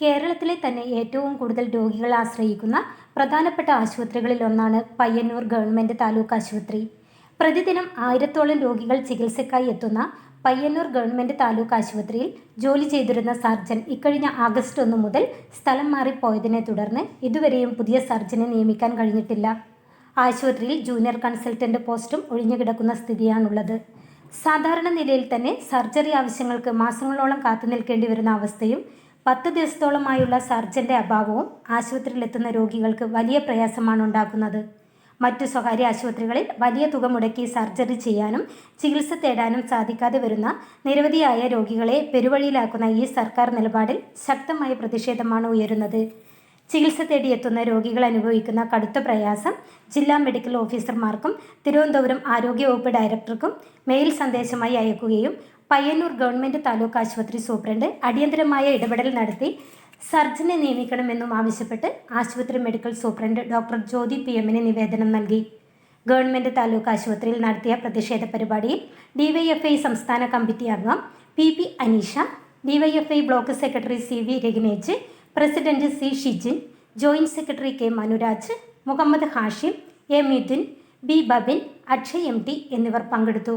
കേരളത്തിലെ തന്നെ ഏറ്റവും കൂടുതൽ രോഗികൾ ആശ്രയിക്കുന്ന പ്രധാനപ്പെട്ട ആശുപത്രികളിലൊന്നാണ് പയ്യന്നൂർ ഗവൺമെൻറ് താലൂക്ക് ആശുപത്രി. പ്രതിദിനം 1000-ഓളം രോഗികൾ ചികിത്സയ്ക്കായി എത്തുന്ന പയ്യന്നൂർ ഗവൺമെൻറ് താലൂക്ക് ആശുപത്രിയിൽ ജോലി ചെയ്തിരുന്ന സർജൻ ഇക്കഴിഞ്ഞ ആഗസ്റ്റ് 1 മുതൽ സ്ഥലം മാറിപ്പോയതിനെ തുടർന്ന് ഇതുവരെയും പുതിയ സർജനെ നിയമിക്കാൻ കഴിഞ്ഞിട്ടില്ല. ആശുപത്രിയിൽ ജൂനിയർ കൺസൾട്ടന്റ് പോസ്റ്റും ഒഴിഞ്ഞുകിടക്കുന്ന സ്ഥിതിയാണുള്ളത്. സാധാരണ നിലയിൽ തന്നെ സർജറി ആവശ്യങ്ങൾക്ക് മാസങ്ങളോളം കാത്തുനിൽക്കേണ്ടി വരുന്ന അവസ്ഥയും 10 ദിവസത്തോളമായുള്ള സർജന്റെ അഭാവവും ആശുപത്രിയിലെത്തുന്ന രോഗികൾക്ക് വലിയ പ്രയാസമാണ് ഉണ്ടാക്കുന്നത്. മറ്റു സ്വകാര്യ ആശുപത്രികളിൽ വലിയ തുക മുടക്കി സർജറി ചെയ്യാനും ചികിത്സ തേടാനും സാധിക്കാതെ വരുന്ന നിരവധിയായ രോഗികളെ പെരുവഴിയിലാക്കുന്ന ഈ സർക്കാർ നിലപാടിൽ ശക്തമായ പ്രതിഷേധമാണ് ഉയരുന്നത്. ചികിത്സ തേടിയെത്തുന്ന രോഗികൾ അനുഭവിക്കുന്ന കടുത്ത പ്രയാസം ജില്ലാ മെഡിക്കൽ ഓഫീസർമാർക്കും തിരുവനന്തപുരം ആരോഗ്യവകുപ്പ് ഡയറക്ടർക്കും മെയിൽ സന്ദേശമായി അയക്കുകയും പയ്യന്നൂർ ഗവൺമെൻറ് താലൂക്ക് ആശുപത്രി സൂപ്രണ്ട് അടിയന്തരമായ ഇടപെടൽ നടത്തി സർജനെ നിയമിക്കണമെന്നും ആവശ്യപ്പെട്ട് ആശുപത്രി medical superintendent doctor Jyothi PM നിവേദനം നൽകി. ഗവൺമെൻറ് താലൂക്ക് ആശുപത്രിയിൽ നടത്തിയ പ്രതിഷേധ പരിപാടിയിൽ DYFI സംസ്ഥാന കമ്മിറ്റി അംഗം PP Aneesha, DYFI block secretary CV Raghunej, president C Shijin, joint secretary K Manuraj, Muhammad Hashim, A Mithun, B Babin, Akshay MT എന്നിവർ പങ്കെടുത്തു.